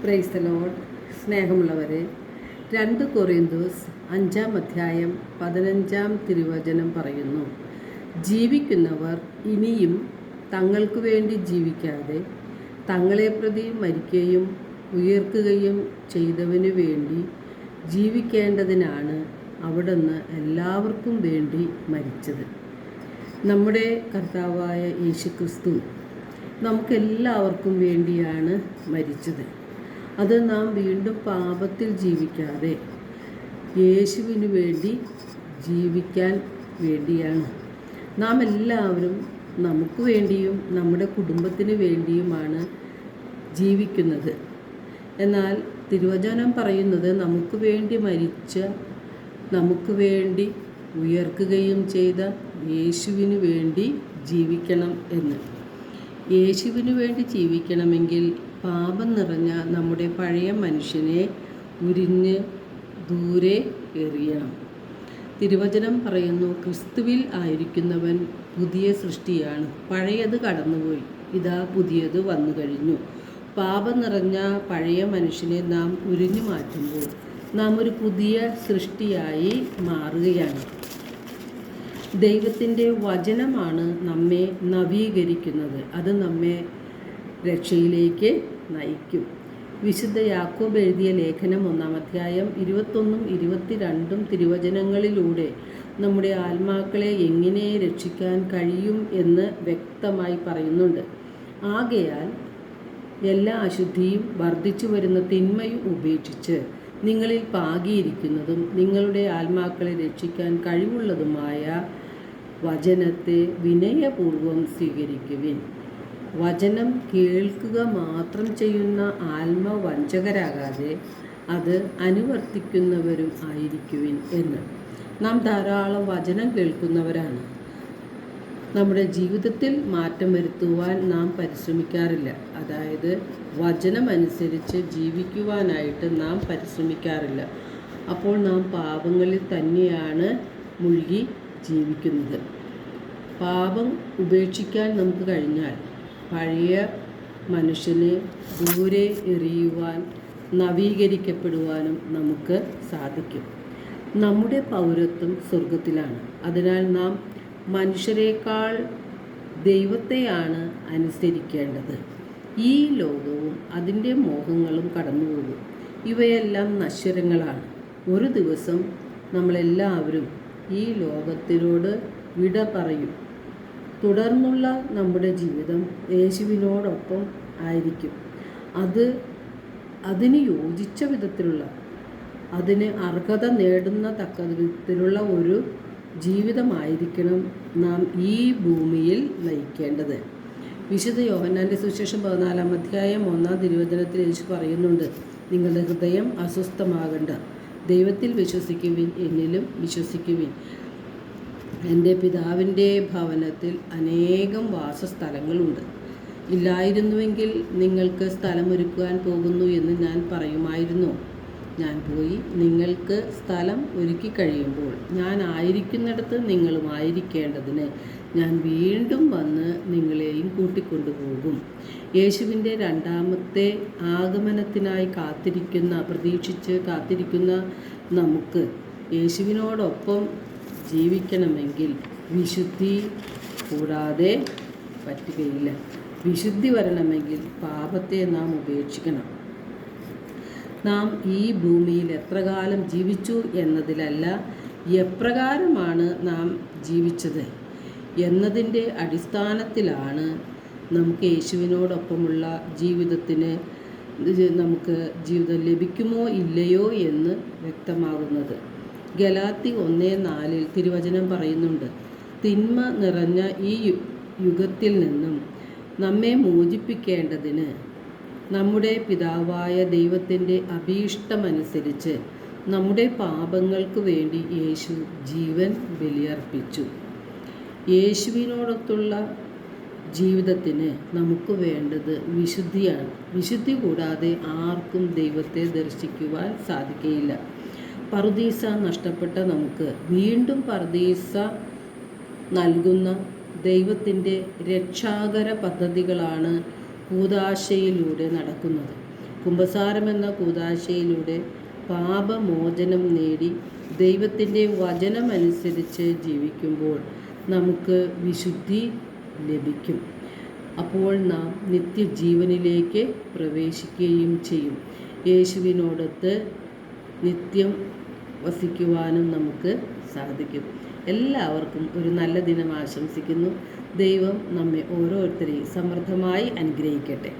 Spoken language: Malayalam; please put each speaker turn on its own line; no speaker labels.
Praise the Lord. സ്നേഹമുള്ളവരെ, 2 കൊറിന്തോസ് 5-ാം അധ്യായം 15-ാം തിരുവചനം പറയുന്നു, ജീവിക്കുന്നവർ ഇനിയും തങ്ങൾക്ക് വേണ്ടി ജീവിക്കാതെ തങ്ങളെ പ്രതി മരിക്കുകയും ഉയർക്കുകയും ചെയ്തവനു വേണ്ടി ജീവിക്കേണ്ടതിനാണ് അവിടുന്ന് എല്ലാവർക്കും വേണ്ടി മരിച്ചത്. നമ്മുടെ കർത്താവായ യേശുക്രിസ്തു നമുക്കെല്ലാവർക്കും വേണ്ടിയാണ് മരിച്ചത്. അത് നാം വീണ്ടും പാപത്തിൽ ജീവിക്കാതെ യേശുവിന് വേണ്ടി ജീവിക്കാൻ വേണ്ടിയാണ്. നാം എല്ലാവരും നമുക്ക് വേണ്ടിയും നമ്മുടെ കുടുംബത്തിന് വേണ്ടിയുമാണ് ജീവിക്കുന്നത്. എന്നാൽ തിരുവചനം പറയുന്നത് നമുക്ക് വേണ്ടി മരിച്ച, നമുക്ക് വേണ്ടി ഉയർക്കുകയും ചെയ്ത യേശുവിന് വേണ്ടി ജീവിക്കണം എന്ന്. യേശുവിന് വേണ്ടി ജീവിക്കണമെങ്കിൽ പാപം നിറഞ്ഞ നമ്മുടെ പഴയ മനുഷ്യനെ ഉരിഞ്ഞ് ദൂരെ എറിയണം. തിരുവചനം പറയുന്നു, ക്രിസ്തുവിൽ ആയിരിക്കുന്നവൻ പുതിയ സൃഷ്ടിയാണ്, പഴയത് കടന്നുപോയി, ഇതാ പുതിയത് വന്നു കഴിഞ്ഞു. പാപം നിറഞ്ഞ പഴയ മനുഷ്യനെ നാം ഉരിഞ്ഞു മാറ്റുമ്പോൾ നാം ഒരു പുതിയ സൃഷ്ടിയായി മാറുകയാണ്. ദൈവത്തിൻ്റെ വചനമാണ് നമ്മെ നവീകരിക്കുന്നത്. അത് നമ്മെ രക്ഷയിലേക്ക് നയിക്കും. വിശുദ്ധ യാക്കോബ് എഴുതിയ ലേഖനം 1-ാം അധ്യായം 21-22 തിരുവചനങ്ങളിലൂടെ നമ്മുടെ ആത്മാക്കളെ എങ്ങനെ രക്ഷിക്കാൻ കഴിയും എന്ന് വ്യക്തമായി പറയുന്നുണ്ട്. ആകയാൽ എല്ലാ അശുദ്ധിയും വർദ്ധിച്ചു വരുന്ന തിന്മയും ഉപേക്ഷിച്ച് നിങ്ങളിൽ പാകിയിരിക്കുന്നതും നിങ്ങളുടെ ആത്മാക്കളെ രക്ഷിക്കാൻ കഴിവുള്ളതുമായ വചനത്തെ വിനയപൂർവം സ്വീകരിക്കുവിൻ. വചനം കേൾക്കുക മാത്രം ചെയ്യുന്ന ആത്മവഞ്ചകരാകാതെ അത് അനുവർത്തിക്കുന്നവരും ആയിരിക്കുവിൻ എന്ന്. നാം ധാരാളം വചനം കേൾക്കുന്നവരാണ്. നമ്മുടെ ജീവിതത്തിൽ മാറ്റം വരുത്തുവാൻ നാം പരിശ്രമിക്കാറില്ല. അതായത് വചനമനുസരിച്ച് ജീവിക്കുവാനായിട്ട് നാം പരിശ്രമിക്കാറില്ല. അപ്പോൾ നാം പാപങ്ങളിൽ തന്നെയാണ് മുഴുകി ജീവിക്കുന്നത്. പാപം ഉപേക്ഷിക്കാൻ നമുക്ക് കഴിഞ്ഞാൽ പഴയ മനുഷ്യനെ ദൂരെ എറിയുവാൻ, നവീകരിക്കപ്പെടുവാനും നമുക്ക് സാധിക്കും. നമ്മുടെ പൗരത്വം സ്വർഗത്തിലാണ്. അതിനാൽ നാം മനുഷ്യരെക്കാൾ ദൈവത്തെയാണ് അനുസരിക്കേണ്ടത്. ഈ ലോകവും അതിൻ്റെ മോഹങ്ങളും കടന്നുപോകും. ഇവയെല്ലാം നശ്വരങ്ങളാണ്. ഒരു ദിവസം നമ്മളെല്ലാവരും ഈ ലോകത്തിനോട് വിട പറയും. തുടർന്നുള്ള നമ്മുടെ ജീവിതം യേശുവിനോടൊപ്പം ആയിരിക്കും. അതിന് യോജിച്ച വിധത്തിലുള്ള, അതിന് അർഹത നേടുന്ന തക്ക വിധത്തിലുള്ള ഒരു ജീവിതമായിരിക്കണം നാം ഈ ഭൂമിയിൽ നയിക്കേണ്ടത്. വിശുദ്ധ യോഹന്നാൻ്റെ സുവിശേഷം 14-ാം അധ്യായം 1-ാം തിരുവചനത്തിൽ യേശു പറയുന്നുണ്ട്, നിങ്ങളുടെ ഹൃദയം അസ്വസ്ഥമാകണ്ട, ദൈവത്തിൽ വിശ്വസിക്കുവിൻ, എന്നിലും വിശ്വസിക്കുവിൻ. എൻ്റെ പിതാവിൻ്റെ ഭവനത്തിൽ അനേകം വാസസ്ഥലങ്ങളുണ്ട്. ഇല്ലായിരുന്നുവെങ്കിൽ നിങ്ങൾക്ക് സ്ഥലമൊരുക്കുവാൻ പോകുന്നു എന്ന് ഞാൻ പറയുമായിരുന്നു. ഞാൻ പോയി നിങ്ങൾക്ക് സ്ഥലം ഒരുക്കി കഴിയുമ്പോൾ ഞാൻ ആയിരിക്കുന്നിടത്ത് നിങ്ങളും ആയിരിക്കേണ്ടതിന് ഞാൻ വീണ്ടും വന്ന് നിങ്ങളെയും കൂട്ടിക്കൊണ്ടുപോകും. യേശുവിൻ്റെ രണ്ടാമത്തെ ആഗമനത്തിനായി പ്രതീക്ഷിച്ച് കാത്തിരിക്കുന്ന നമുക്ക് യേശുവിനോടൊപ്പം ജീവിക്കണമെങ്കിൽ വിശുദ്ധി കൂടാതെ പറ്റുകയില്ല. വിശുദ്ധി വരണമെങ്കിൽ പാപത്തെ നാം ഉപേക്ഷിക്കണം. നാം ഈ ഭൂമിയിൽ എത്രകാലം ജീവിച്ചു എന്നതിലല്ല, എപ്രകാരമാണ് നാം ജീവിച്ചത് എന്നതിൻ്റെ അടിസ്ഥാനത്തിലാണ് നമുക്ക് യേശുവിനോടൊപ്പമുള്ള നമുക്ക് ജീവിതം ലഭിക്കുമോ ഇല്ലയോ എന്ന് വ്യക്തമാകുന്നത്. ഗലാത്തി 1:4 തിരുവചനം പറയുന്നുണ്ട്, തിന്മ നിറഞ്ഞ ഈ യുഗത്തിൽ നിന്നും നമ്മെ മോചിപ്പിക്കേണ്ടതിന് നമ്മുടെ പിതാവായ ദൈവത്തിൻ്റെ അഭീഷ്ടമനുസരിച്ച് നമ്മുടെ പാപങ്ങൾക്ക് വേണ്ടി യേശു ജീവൻ ബലിയർപ്പിച്ചു. യേശുവിനോടൊത്തുള്ള ജീവിതത്തിന് നമുക്ക് വേണ്ടത് വിശുദ്ധിയാണ്. വിശുദ്ധി കൂടാതെ ആർക്കും ദൈവത്തെ ദർശിക്കുവാൻ സാധിക്കുകയില്ല. പറുദീസ നഷ്ടപ്പെട്ട നമുക്ക് വീണ്ടും പറുദീസ നൽകുന്ന ദൈവത്തിൻ്റെ രക്ഷാകര പദ്ധതികളാണ് കൂദാശയിലൂടെ നടക്കുന്നത്. കുമ്പസാരമെന്ന കൂദാശയിലൂടെ പാപമോചനം നേടി ദൈവത്തിൻ്റെ വചനമനുസരിച്ച് ജീവിക്കുമ്പോൾ നമുക്ക് വിശുദ്ധി ലഭിക്കും. അപ്പോൾ നാം നിത്യജീവനിലേക്ക് പ്രവേശിക്കുകയും ചെയ്യും. യേശുവിനോടൊത്ത് നിത്യം വസിക്കുവാനും നമുക്ക് സാധിക്കും. എല്ലാവർക്കും ഒരു നല്ല ദിനം ആശംസിക്കുന്നു. ദൈവം നമ്മെ ഓരോരുത്തരെയും സമൃദ്ധമായി അനുഗ്രഹിക്കട്ടെ.